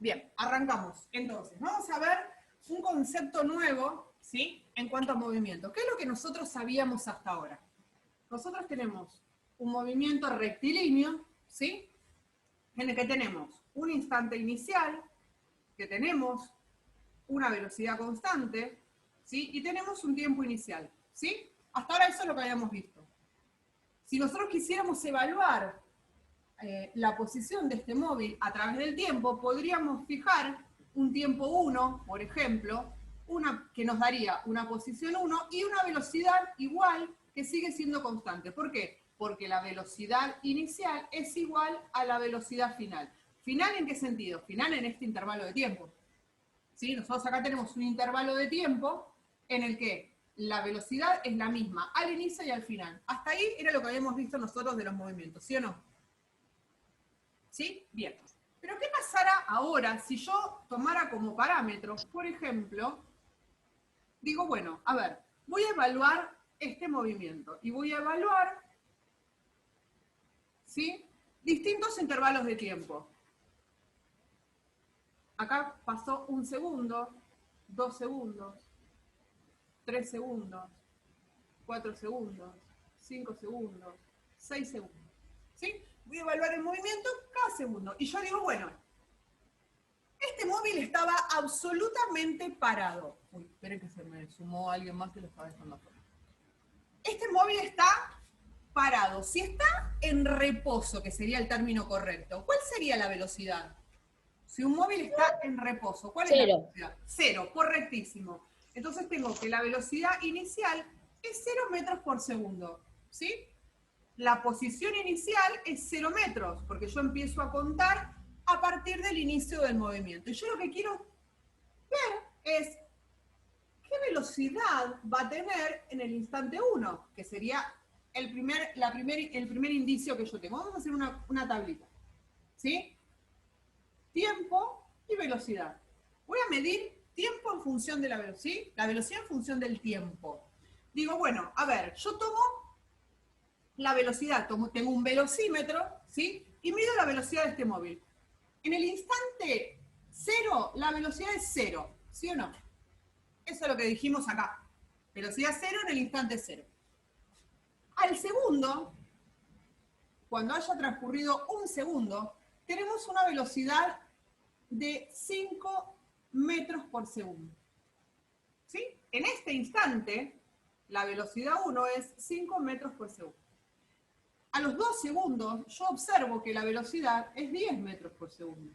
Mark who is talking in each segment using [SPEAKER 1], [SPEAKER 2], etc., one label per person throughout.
[SPEAKER 1] Bien, arrancamos. Entonces, vamos a ver un concepto nuevo, ¿sí? En cuanto a movimiento. ¿Qué es lo que nosotros sabíamos hasta ahora? Nosotros tenemos un movimiento rectilíneo, ¿sí? En el que tenemos un instante inicial, que tenemos una velocidad constante, ¿sí? Y tenemos un tiempo inicial, ¿sí? Hasta ahora eso es lo que habíamos visto. Si nosotros quisiéramos evaluar la posición de este móvil a través del tiempo, podríamos fijar un tiempo 1, por ejemplo, que nos daría una posición 1 y una velocidad igual que sigue siendo constante. ¿Por qué? Porque la velocidad inicial es igual a la velocidad final. ¿Final en qué sentido? Final en este intervalo de tiempo. ¿Sí? Nosotros acá tenemos un intervalo de tiempo en el que la velocidad es la misma al inicio y al final. Hasta ahí era lo que habíamos visto nosotros de los movimientos, ¿sí o no? ¿Sí? Bien. Pero ¿qué pasara ahora si yo tomara como parámetro, por ejemplo, digo, bueno, a ver, voy a evaluar este movimiento y voy a evaluar, ¿sí? Distintos intervalos de tiempo. Acá pasó 1 segundo, 2 segundos, 3 segundos, 4 segundos, 5 segundos, 6 segundos. ¿Sí? Voy a evaluar el movimiento cada segundo. Y yo digo, bueno, este móvil estaba absolutamente parado. Uy, esperen que se me sumó alguien más que lo estaba dejando afuera. Este móvil está parado. Si está en reposo, que sería el término correcto, ¿cuál sería la velocidad? Si un móvil está en reposo, ¿cuál es la velocidad? 0, correctísimo. Entonces tengo que la velocidad inicial es 0 metros por segundo, ¿sí? La posición inicial es 0 metros, porque yo empiezo a contar a partir del inicio del movimiento. Y yo lo que quiero ver es qué velocidad va a tener en el instante 1, que sería el primer indicio que yo tengo. Vamos a hacer una tablita, ¿sí? Tiempo y velocidad. Voy a medir tiempo en función de la velocidad, ¿sí? La velocidad en función del tiempo. Digo, bueno, a ver, yo tomo la velocidad, tengo un velocímetro, ¿sí? Y mido la velocidad de este móvil. En el instante 0, la velocidad es 0, ¿sí o no? Eso es lo que dijimos acá. Velocidad 0 en el instante 0. Al segundo, cuando haya transcurrido 1 segundo, tenemos una velocidad de 5 metros por segundo. ¿Sí? En este instante, la velocidad 1 es 5 metros por segundo. A los 2 segundos, yo observo que la velocidad es 10 metros por segundo.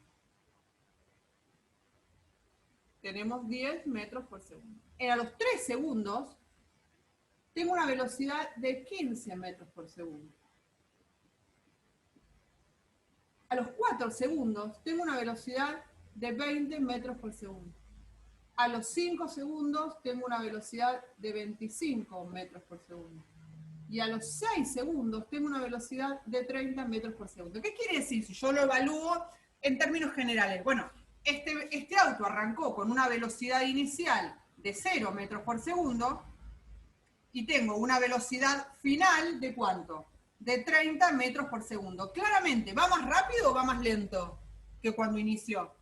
[SPEAKER 1] Tenemos 10 metros por segundo. A los 3 segundos, tengo una velocidad de 15 metros por segundo. A los 4 segundos, tengo una velocidad de 20 metros por segundo. A los 5 segundos, tengo una velocidad de 25 metros por segundo. Y a los 6 segundos tengo una velocidad de 30 metros por segundo. ¿Qué quiere decir si yo lo evalúo en términos generales? Bueno, este auto arrancó con una velocidad inicial de 0 metros por segundo y tengo una velocidad final de ¿cuánto? De 30 metros por segundo. Claramente, ¿va más rápido o va más lento que cuando inició?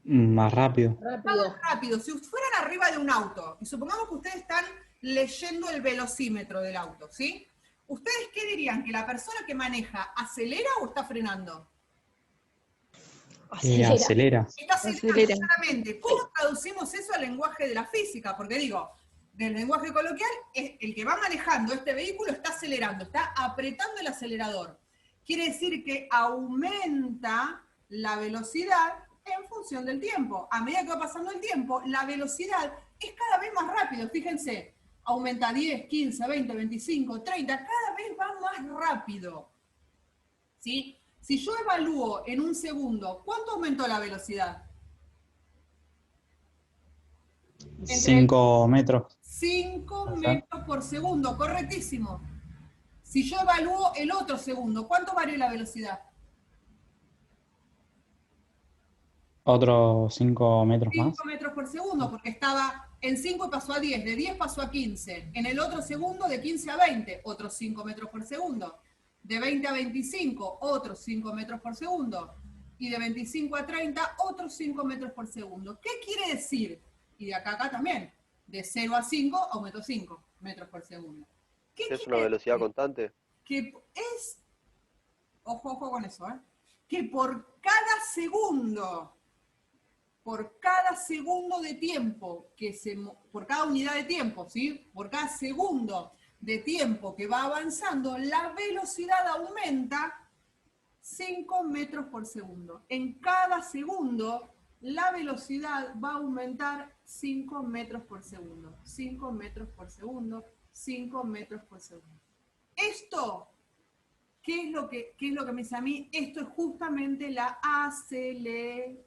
[SPEAKER 2] Más rápido.
[SPEAKER 1] Va más rápido. Si fueran arriba de un auto, y supongamos que ustedes están leyendo el velocímetro del auto, ¿sí? ¿Ustedes qué dirían? ¿Que la persona que maneja acelera o está frenando?
[SPEAKER 2] Acelera.
[SPEAKER 1] Está acelerando, claramente. ¿Cómo traducimos eso al lenguaje de la física? Porque digo, del lenguaje coloquial, el que va manejando este vehículo está acelerando, está apretando el acelerador. Quiere decir que aumenta la velocidad en función del tiempo. A medida que va pasando el tiempo, la velocidad es cada vez más rápido. Fíjense, aumenta 10, 15, 20, 25, 30, cada vez va más rápido. ¿Sí? Si yo evalúo en un segundo, ¿cuánto aumentó la velocidad?
[SPEAKER 2] 5 metros.
[SPEAKER 1] 5 metros por segundo, correctísimo. Si yo evalúo el otro segundo, ¿cuánto varió la velocidad?
[SPEAKER 2] Otros 5 metros más.
[SPEAKER 1] 5 metros por segundo, porque estaba en 5 y pasó a 10, de 10 pasó a 15. En el otro segundo, de 15 a 20, otros 5 metros por segundo. De 20 a 25, otros 5 metros por segundo. y de 25 a 30 otros 5 metros por segundo. ¿Qué quiere decir? Y de acá a acá también. De 0 a 5 aumento 5 metros por segundo. ¿Qué
[SPEAKER 3] ¿Es
[SPEAKER 1] quiere
[SPEAKER 3] una velocidad
[SPEAKER 1] decir?
[SPEAKER 3] constante?
[SPEAKER 1] Que es, ojo con eso, que por cada segundo de tiempo, por cada unidad de tiempo, ¿sí? Por cada segundo de tiempo que va avanzando, la velocidad aumenta 5 metros por segundo. En cada segundo, la velocidad va a aumentar 5 metros por segundo. 5 metros por segundo, 5 metros por segundo. Esto, ¿qué es lo que me dice a mí? Esto es justamente la aceleración.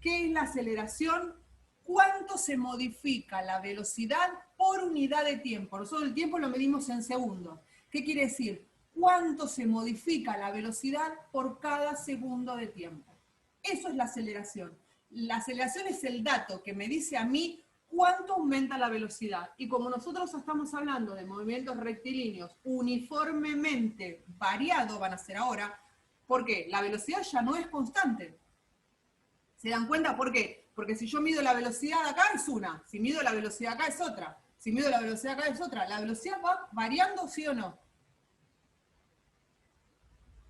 [SPEAKER 1] ¿Qué es la aceleración? ¿Cuánto se modifica la velocidad por unidad de tiempo? Nosotros el tiempo lo medimos en segundos. ¿Qué quiere decir? ¿Cuánto se modifica la velocidad por cada segundo de tiempo? Eso es la aceleración. La aceleración es el dato que me dice a mí cuánto aumenta la velocidad. Y como nosotros estamos hablando de movimientos rectilíneos uniformemente variados, van a ser ahora, ¿por qué? La velocidad ya no es constante. ¿Se dan cuenta? ¿Por qué? Porque si yo mido la velocidad acá es una, si mido la velocidad acá es otra, si mido la velocidad acá es otra. ¿La velocidad va variando, sí o no?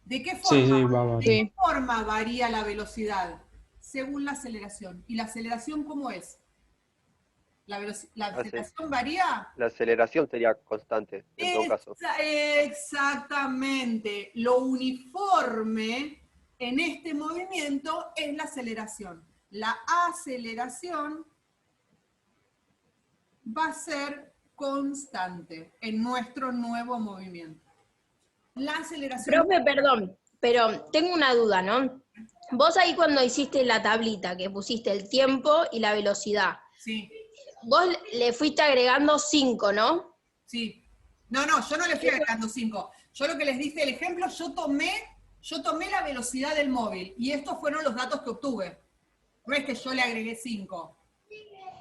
[SPEAKER 1] ¿De qué
[SPEAKER 2] Sí,
[SPEAKER 1] forma?
[SPEAKER 2] sí, va a
[SPEAKER 1] ¿De
[SPEAKER 2] variar.
[SPEAKER 1] qué forma varía la velocidad? Según la aceleración. ¿Y la aceleración cómo es? ¿La aceleración varía?
[SPEAKER 3] La aceleración sería constante, en todo caso.
[SPEAKER 1] Exactamente. Lo uniforme en este movimiento es la aceleración. La aceleración va a ser constante en nuestro nuevo movimiento. La aceleración...
[SPEAKER 4] Profe, perdón, pero tengo una duda, ¿no? Vos ahí cuando hiciste la tablita, que pusiste el tiempo y la velocidad,
[SPEAKER 1] Sí,
[SPEAKER 4] vos le fuiste agregando 5, ¿no?
[SPEAKER 1] sí. No, yo no le fui agregando 5. Yo lo que les dije, el ejemplo, yo tomé la velocidad del móvil y estos fueron los datos que obtuve. No es que yo le agregué 5.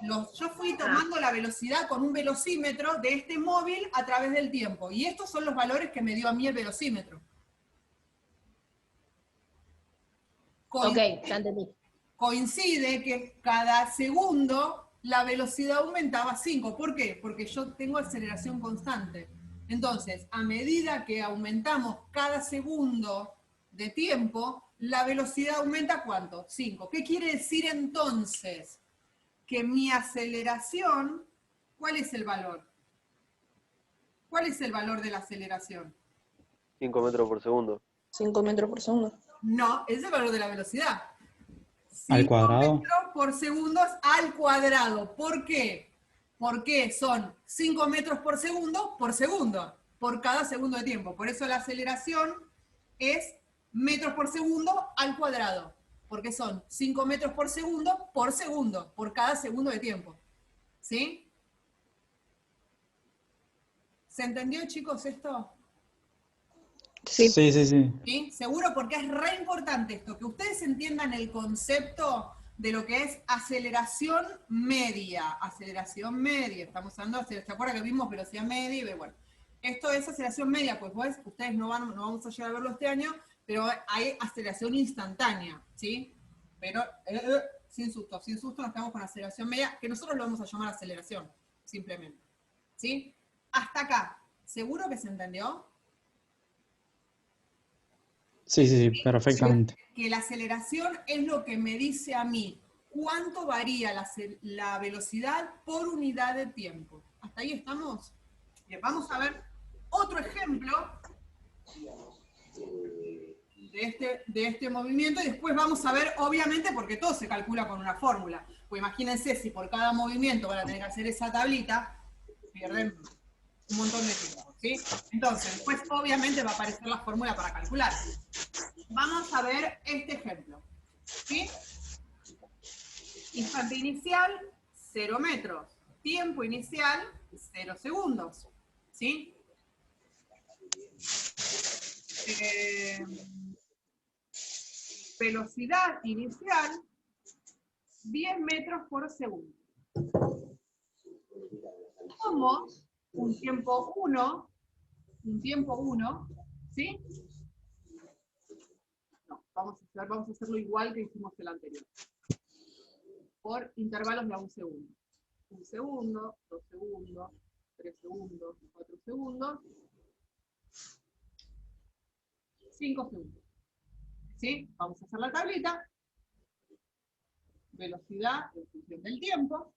[SPEAKER 1] Yo fui tomando la velocidad con un velocímetro de este móvil a través del tiempo. Y estos son los valores que me dio a mí el velocímetro.
[SPEAKER 4] Ok, ya entendí.
[SPEAKER 1] Coincide que cada segundo la velocidad aumentaba 5. ¿Por qué? Porque yo tengo aceleración constante. Entonces, a medida que aumentamos cada segundo de tiempo, la velocidad aumenta ¿cuánto? 5. ¿Qué quiere decir entonces? Que mi aceleración, ¿cuál es el valor? ¿Cuál es el valor de la aceleración?
[SPEAKER 3] 5 metros por segundo.
[SPEAKER 5] 5 metros por segundo.
[SPEAKER 1] No, es el valor de la velocidad.
[SPEAKER 2] ¿Al
[SPEAKER 1] 5
[SPEAKER 2] cuadrado?
[SPEAKER 1] metros por segundo al cuadrado. ¿Por qué? Porque son 5 metros por segundo, por cada segundo de tiempo. Por eso la aceleración es metros por segundo al cuadrado. Porque son 5 metros por segundo, por cada segundo de tiempo. ¿Sí? ¿Se entendió, chicos, esto?
[SPEAKER 5] Sí.
[SPEAKER 2] Sí, sí, sí.
[SPEAKER 1] ¿Sí? Seguro, porque es re importante esto, que ustedes entiendan el concepto de lo que es aceleración media. Aceleración media, estamos hablando, ¿se acuerdan que vimos velocidad media? Y bueno, esto es aceleración media, pues ustedes no vamos a llegar a verlo este año, pero hay aceleración instantánea, ¿sí? Pero sin susto nos quedamos con aceleración media, que nosotros lo vamos a llamar aceleración, simplemente. ¿Sí? Hasta acá, ¿seguro que se entendió?
[SPEAKER 2] Sí, sí, sí, perfectamente.
[SPEAKER 1] Que la aceleración es lo que me dice a mí cuánto varía la velocidad por unidad de tiempo. ¿Hasta ahí estamos? Bien, vamos a ver otro ejemplo de este movimiento y después vamos a ver, obviamente, porque todo se calcula con una fórmula. Pues imagínense si por cada movimiento van a tener que hacer esa tablita, pierden un montón de tiempo, ¿sí? Entonces, después obviamente va a aparecer la fórmula para calcular. Vamos a ver este ejemplo, ¿sí? Instante inicial, 0 metros. Tiempo inicial, 0 segundos, ¿sí? Velocidad inicial, 10 metros por segundo. Como un tiempo 1, ¿sí? No. vamos a hacerlo igual que hicimos el anterior. Por intervalos de 1 segundo. 1 segundo, 2 segundos, 3 segundos, 4 segundos, 5 segundos. ¿Sí? Vamos a hacer la tablita. Velocidad en función del tiempo.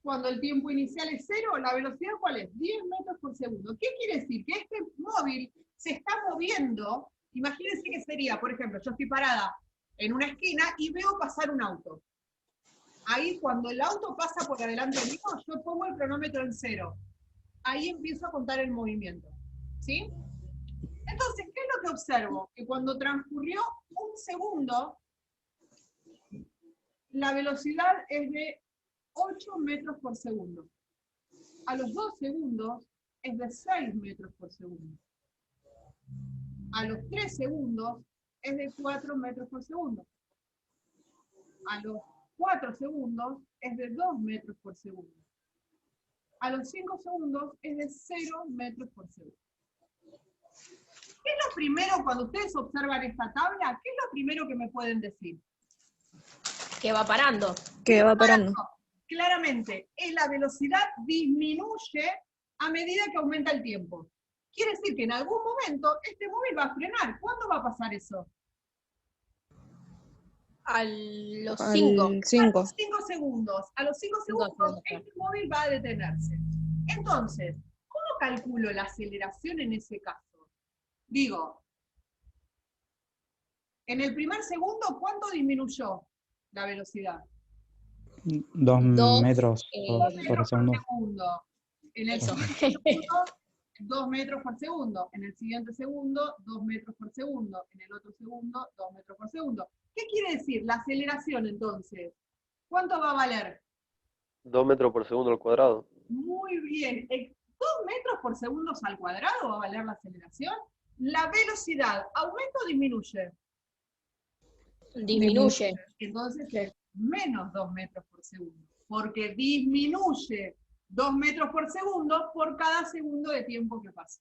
[SPEAKER 1] Cuando el tiempo inicial es 0, ¿la velocidad cuál es? 10 metros por segundo. ¿Qué quiere decir? Que este móvil se está moviendo. Imagínense que sería, por ejemplo, yo estoy parada en una esquina y veo pasar un auto. Ahí cuando el auto pasa por adelante mío, yo pongo el cronómetro en 0. Ahí empiezo a contar el movimiento. ¿Sí? Entonces, ¿qué es lo que observo? Que cuando transcurrió 1 segundo, la velocidad es de 8 metros por segundo. A los 2 segundos es de 6 metros por segundo. A los 3 segundos es de 4 metros por segundo. A los 4 segundos es de 2 metros por segundo. A los 5 segundos es de 0 metros por segundo. ¿Qué es lo primero, cuando ustedes observan esta tabla, qué es lo primero que me pueden decir?
[SPEAKER 4] Que va parando.
[SPEAKER 5] Que va parando.
[SPEAKER 1] Claramente, la velocidad disminuye a medida que aumenta el tiempo. Quiere decir que en algún momento este móvil va a frenar. ¿Cuándo va a pasar eso?
[SPEAKER 4] A los
[SPEAKER 5] Al
[SPEAKER 4] 5.
[SPEAKER 5] 5.
[SPEAKER 1] A los 5 segundos. A los 5 segundos
[SPEAKER 4] segundos.
[SPEAKER 1] este móvil va a detenerse. Entonces, ¿cómo calculo la aceleración en ese caso? Digo, en el primer segundo, ¿cuánto disminuyó la velocidad?
[SPEAKER 2] 2 metros por segundo.
[SPEAKER 1] En el
[SPEAKER 4] Eso.
[SPEAKER 1] siguiente segundo, 2 metros por segundo. En el siguiente segundo, 2 metros por segundo. En el otro segundo, 2 metros por segundo. ¿Qué quiere decir la aceleración entonces? ¿Cuánto va a valer?
[SPEAKER 3] 2 metros por segundo al cuadrado.
[SPEAKER 1] Muy bien. 2 metros por segundo al cuadrado va a valer la aceleración. La velocidad, ¿aumenta o disminuye?
[SPEAKER 4] Disminuye.
[SPEAKER 1] Entonces es menos 2 metros por segundo, porque disminuye 2 metros por segundo por cada segundo de tiempo que pasa.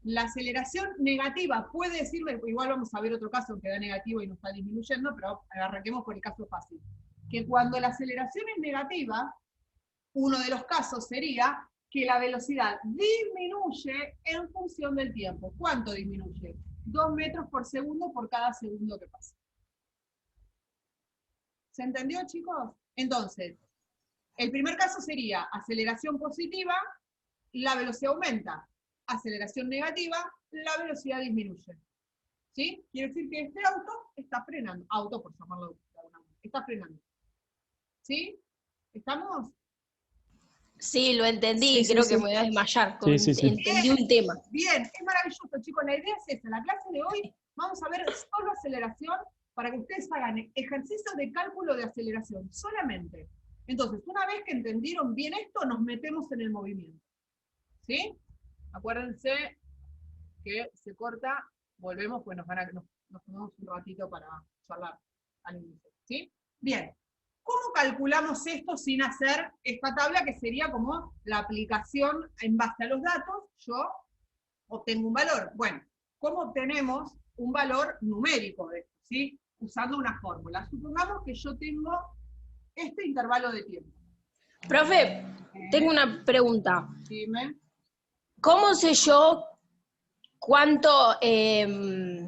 [SPEAKER 1] La aceleración negativa puede decirme, igual vamos a ver otro caso que da negativo y no está disminuyendo, pero arranquemos por el caso fácil. Que cuando la aceleración es negativa, uno de los casos sería que la velocidad disminuye en función del tiempo. ¿Cuánto disminuye? 2 metros por segundo por cada segundo que pasa. ¿Se entendió, chicos? Entonces, el primer caso sería aceleración positiva, la velocidad aumenta. Aceleración negativa, la velocidad disminuye. ¿Sí? Quiere decir que este auto está frenando. Auto, por llamarlo de alguna manera. Está frenando. ¿Sí? ¿Estamos?
[SPEAKER 4] Sí, lo entendí,
[SPEAKER 5] Sí,
[SPEAKER 4] creo
[SPEAKER 5] sí,
[SPEAKER 4] que
[SPEAKER 5] sí.
[SPEAKER 4] me voy a desmayar.
[SPEAKER 2] Sí.
[SPEAKER 4] Entendí un tema.
[SPEAKER 1] Bien, es maravilloso, chicos. La idea es esa. La clase de hoy vamos a ver solo aceleración para que ustedes hagan ejercicios de cálculo de aceleración, solamente. Entonces, una vez que entendieron bien esto, nos metemos en el movimiento. ¿Sí? Acuérdense que se corta, volvemos, pues nos tomamos un ratito para charlar al inicio. ¿Sí? Bien. ¿Cómo calculamos esto sin hacer esta tabla que sería como la aplicación en base a los datos? Yo obtengo un valor. Bueno, ¿cómo obtenemos un valor numérico de esto? ¿Sí? Usando una fórmula. Supongamos que yo tengo este intervalo de tiempo.
[SPEAKER 4] Profe, tengo una pregunta.
[SPEAKER 1] Dime.
[SPEAKER 4] ¿Cómo sé yo cuánto de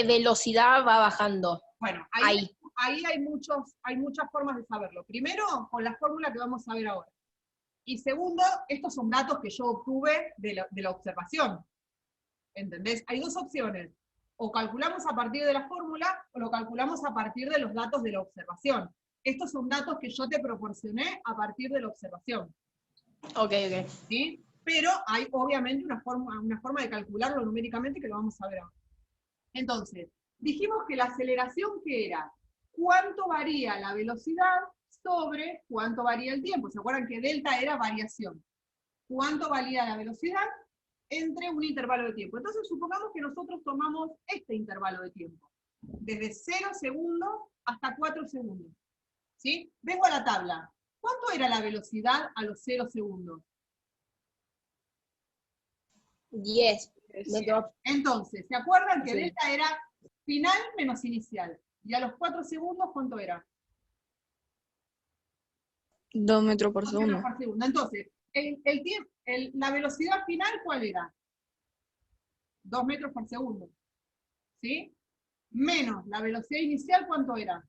[SPEAKER 4] velocidad va bajando?
[SPEAKER 1] Bueno,
[SPEAKER 4] Ahí.
[SPEAKER 1] ahí hay muchas formas de saberlo. Primero, con la fórmula que vamos a ver ahora. Y segundo, estos son datos que yo obtuve de la observación. ¿Entendés? Hay dos opciones. O calculamos a partir de la fórmula, o lo calculamos a partir de los datos de la observación. Estos son datos que yo te proporcioné a partir de la observación.
[SPEAKER 4] Ok.
[SPEAKER 1] ¿Sí? Pero hay obviamente una forma de calcularlo numéricamente que lo vamos a ver ahora. Entonces, dijimos que la aceleración, ¿qué era? ¿Cuánto varía la velocidad sobre cuánto varía el tiempo? ¿Se acuerdan que delta era variación? ¿Cuánto varía la velocidad entre un intervalo de tiempo? Entonces, supongamos que nosotros tomamos este intervalo de tiempo, desde 0 segundos hasta 4 segundos. ¿Sí? Vengo a la tabla. ¿Cuánto era la velocidad a los 0 segundos?
[SPEAKER 4] 10.
[SPEAKER 1] Entonces, ¿se acuerdan que
[SPEAKER 4] Sí.
[SPEAKER 1] delta era final menos inicial. Y a los 4 segundos, ¿cuánto era?
[SPEAKER 5] 2 metros por
[SPEAKER 1] 2 metros
[SPEAKER 5] segundo.
[SPEAKER 1] por segundo. Entonces, la velocidad final, ¿cuál era? 2 metros por segundo. ¿Sí? Menos la velocidad inicial, ¿cuánto era?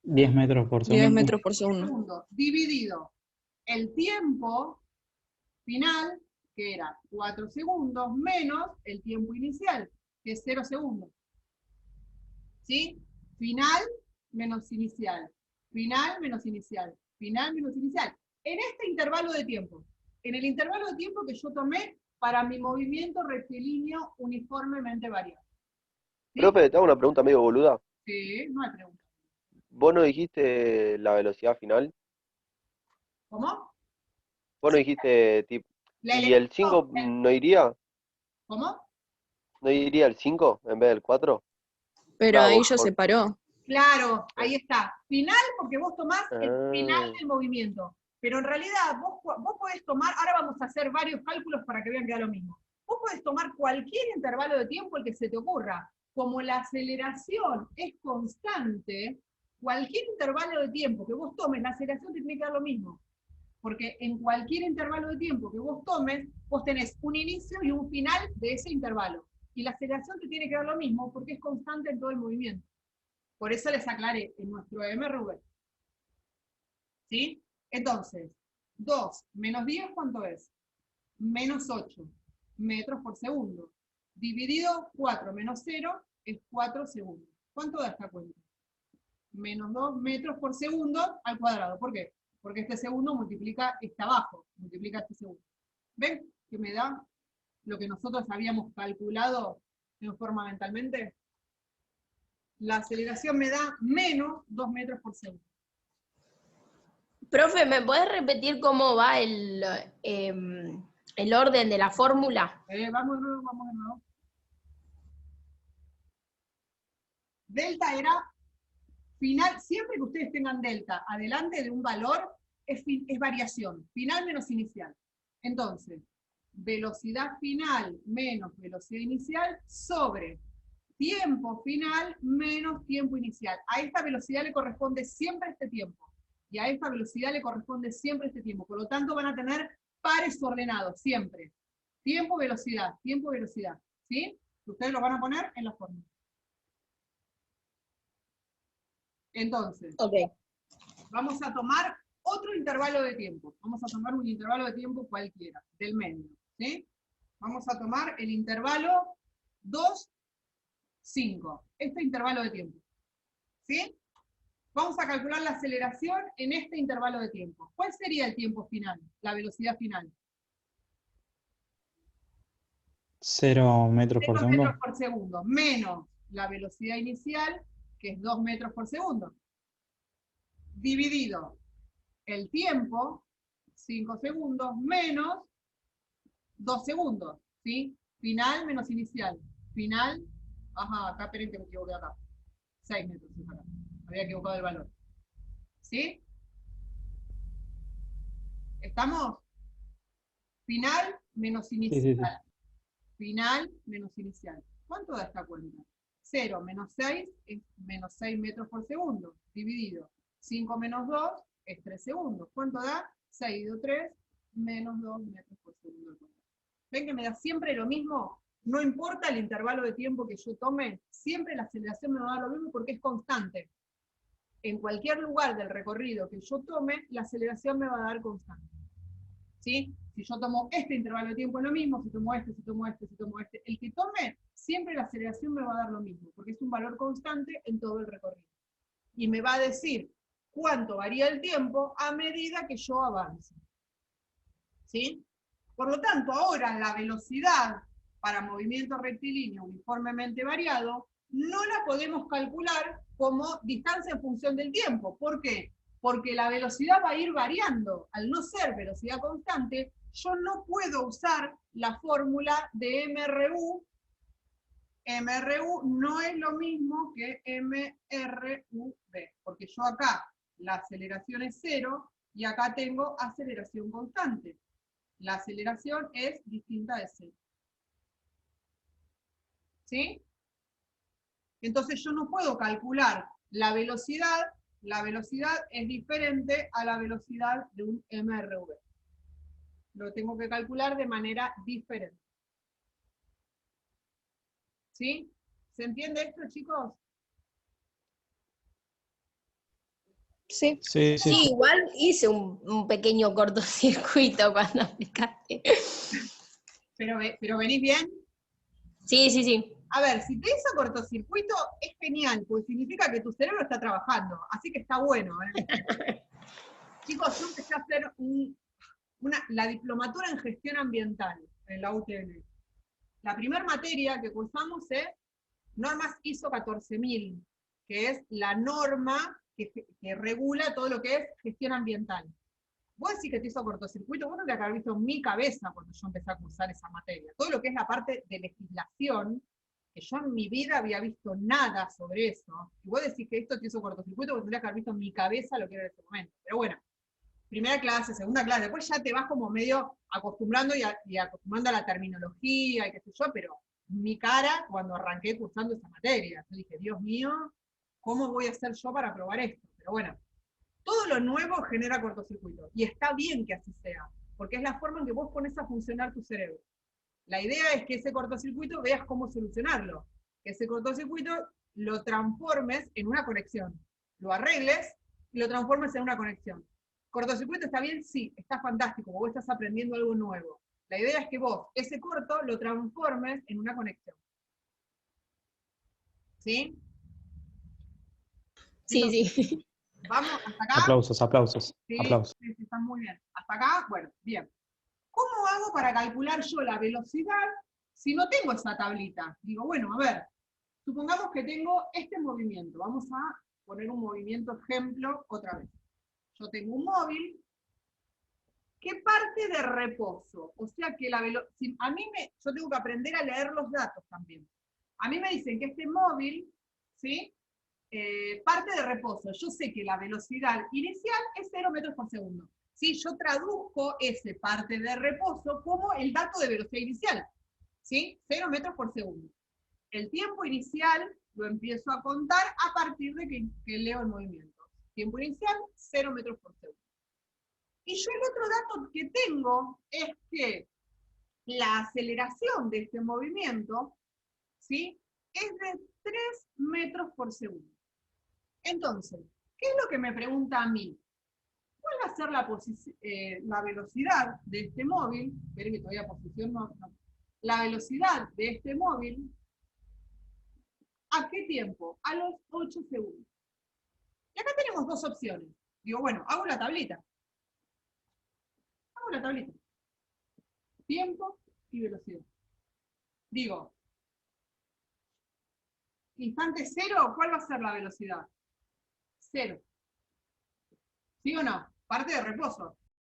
[SPEAKER 2] 10 metros por
[SPEAKER 5] 10
[SPEAKER 2] segundo.
[SPEAKER 5] metros por segundo.
[SPEAKER 1] Segundo. Dividido el tiempo final, que era 4 segundos, menos el tiempo inicial, que es 0 segundos. ¿Sí? Final menos inicial. Final menos inicial. Final menos inicial. En este intervalo de tiempo. En el intervalo de tiempo que yo tomé para mi movimiento rectilíneo uniformemente variable. ¿Sí?
[SPEAKER 3] Profe, te hago una pregunta medio boluda.
[SPEAKER 1] Sí, no hay pregunta.
[SPEAKER 3] ¿Vos no dijiste la velocidad final?
[SPEAKER 1] ¿Cómo?
[SPEAKER 3] ¿Vos no dijiste tipo...
[SPEAKER 1] La
[SPEAKER 3] ¿Y el 5 no iría?
[SPEAKER 1] ¿Cómo?
[SPEAKER 3] ¿No iría el 5 en vez del 4?
[SPEAKER 5] Pero
[SPEAKER 3] Claro,
[SPEAKER 5] ahí
[SPEAKER 3] vos
[SPEAKER 5] ya se paró.
[SPEAKER 1] Claro, ahí está. Final, porque vos tomás el final
[SPEAKER 3] Ah,
[SPEAKER 1] del movimiento. Pero en realidad vos podés tomar, ahora vamos a hacer varios cálculos para que vean que da lo mismo. Vos podés tomar cualquier intervalo de tiempo el que se te ocurra. Como la aceleración es constante, cualquier intervalo de tiempo que vos tomes, la aceleración te tiene que dar lo mismo. Porque en cualquier intervalo de tiempo que vos tomes, vos tenés un inicio y un final de ese intervalo. Y la aceleración te tiene que dar lo mismo porque es constante en todo el movimiento. Por eso les aclaré en nuestro MRV. ¿Sí? Entonces, 2 menos 10, ¿cuánto es? Menos 8 metros por segundo. Dividido 4 menos 0 es 4 segundos. ¿Cuánto da esta cuenta? Menos 2 metros por segundo al cuadrado. ¿Por qué? Porque este segundo multiplica este abajo, multiplica este segundo. ¿Ven que me da lo que nosotros habíamos calculado en forma mentalmente? La aceleración me da menos 2 metros por segundo.
[SPEAKER 4] Profe, ¿me podés repetir cómo va el orden de la fórmula?
[SPEAKER 1] Vamos de nuevo, vamos de nuevo. Delta era final, siempre que ustedes tengan delta adelante de un valor, es variación, final menos inicial. Entonces, velocidad final menos velocidad inicial sobre tiempo final menos tiempo inicial. A esta velocidad le corresponde siempre este tiempo. Y a esta velocidad le corresponde siempre este tiempo. Por lo tanto, van a tener pares ordenados, siempre. Tiempo, velocidad, tiempo, velocidad. ¿Sí? Ustedes lo van a poner en la fórmula. Entonces,
[SPEAKER 4] Ok.
[SPEAKER 1] vamos a tomar otro intervalo de tiempo. Vamos a tomar un intervalo de tiempo cualquiera, del medio. ¿Sí? Vamos a tomar el intervalo 2, 5. Este intervalo de tiempo. ¿Sí? Vamos a calcular la aceleración en este intervalo de tiempo. ¿Cuál sería el tiempo final? La velocidad final.
[SPEAKER 2] 0 metros
[SPEAKER 1] 0
[SPEAKER 2] por
[SPEAKER 1] metros
[SPEAKER 2] segundo.
[SPEAKER 1] por segundo, menos la velocidad inicial, que es 2 metros por segundo. Dividido el tiempo, 5 segundos, menos 2 segundos. ¿Sí? Final menos inicial. Final, ajá, acá esperen que me equivoqué acá. 6 metros, acá. Había equivocado el valor. ¿Sí? ¿Estamos? Final menos inicial.
[SPEAKER 2] Sí, sí, sí.
[SPEAKER 1] Final menos inicial. ¿Cuánto da esta cuenta? 0 menos 6 es menos 6 metros por segundo, dividido 5 menos 2 es 3 segundos. ¿Cuánto da? 6 dividido 3 menos 2 metros por segundo. ¿Ven que me da siempre lo mismo? No importa el intervalo de tiempo que yo tome, siempre la aceleración me va a dar lo mismo porque es constante. En cualquier lugar del recorrido que yo tome, la aceleración me va a dar constante. ¿Sí? Si yo tomo este intervalo de tiempo es lo mismo, si tomo este, si tomo este, si tomo este. El que tome, siempre la aceleración me va a dar lo mismo, porque es un valor constante en todo el recorrido. Y me va a decir cuánto varía el tiempo a medida que yo avance. ¿Sí? Por lo tanto, ahora la velocidad para movimiento rectilíneo uniformemente variado no la podemos calcular como distancia en función del tiempo. ¿Por qué? Porque la velocidad va a ir variando. Al no ser velocidad constante, yo no puedo usar la fórmula de MRU. MRU no es lo mismo que MRUB, porque yo acá la aceleración es 0 y acá tengo aceleración constante. La aceleración es distinta de 0. ¿Sí? Entonces yo no puedo calcular la velocidad es diferente a la velocidad de un MRV. Lo tengo que calcular de manera diferente. ¿Sí? ¿Se entiende esto, chicos?
[SPEAKER 5] Sí.
[SPEAKER 2] Sí, sí,
[SPEAKER 4] Sí,
[SPEAKER 2] sí.
[SPEAKER 4] igual hice un pequeño cortocircuito cuando aplicaste.
[SPEAKER 1] Pero venís bien.
[SPEAKER 4] Sí, sí, sí.
[SPEAKER 1] A ver, si te hizo cortocircuito, es genial, porque significa que tu cerebro está trabajando, así que está bueno. Chicos, yo empecé a hacer la diplomatura en gestión ambiental en la UTN. La primera materia que cursamos es normas ISO 14000, que es la norma que regula todo lo que es gestión ambiental. Vos decís que te hizo cortocircuito, vos no te haber visto en mi cabeza cuando yo empecé a cursar esa materia. Todo lo que es la parte de legislación, que yo en mi vida había visto nada sobre eso, y vos decís que esto te hizo cortocircuito, vos tendrías que haber visto en mi cabeza lo que era en ese momento. Pero bueno, primera clase, segunda clase, después ya te vas como medio acostumbrando y acostumbrando a la terminología y qué sé yo, pero mi cara cuando arranqué cursando esa materia, yo dije, Dios mío, ¿cómo voy a hacer yo para probar esto? Pero bueno, todo lo nuevo genera cortocircuito, y está bien que así sea, porque es la forma en que vos pones a funcionar tu cerebro. La idea es que ese cortocircuito veas cómo solucionarlo, que ese cortocircuito lo transformes en una conexión, lo arregles y lo transformes en una conexión. ¿Cortocircuito está bien? Sí, está fantástico, vos estás aprendiendo algo nuevo. La idea es que vos, ese corto, lo transformes en una conexión. ¿Sí?
[SPEAKER 4] Sí,
[SPEAKER 1] Entonces,
[SPEAKER 4] sí.
[SPEAKER 1] ¿vamos hasta acá?
[SPEAKER 2] Aplausos, aplausos,
[SPEAKER 1] Sí,
[SPEAKER 2] aplausos.
[SPEAKER 1] sí, sí, están muy bien. ¿Hasta acá? Bueno, bien. ¿Cómo hago para calcular yo la velocidad si no tengo esa tablita? Digo, bueno, a ver, supongamos que tengo este movimiento. Vamos a poner un movimiento ejemplo otra vez. Yo tengo un móvil que parte de reposo. O sea que yo tengo que aprender a leer los datos también. A mí me dicen que este móvil, ¿sí? Parte de reposo. Yo sé que la velocidad inicial es 0 metros por segundo. ¿Sí? Yo traduzco ese parte de reposo como el dato de velocidad inicial. ¿Sí? 0 metros por segundo. El tiempo inicial lo empiezo a contar a partir de que leo el movimiento. Tiempo inicial, 0 metros por segundo. Y yo el otro dato que tengo es que la aceleración de este movimiento, ¿sí? Es de 3 metros por segundo. Entonces, ¿qué es lo que me pregunta a mí? ¿Cuál va a ser la velocidad de este móvil? Esperen que todavía posición no. La velocidad de este móvil, ¿a qué tiempo? A los 8 segundos. Y acá tenemos dos opciones. Digo, bueno, hago la tablita. Hago la tablita. Tiempo y velocidad. Digo, instante cero, ¿cuál va a ser la velocidad? Cero. ¿Sí o no? Parte de reposo.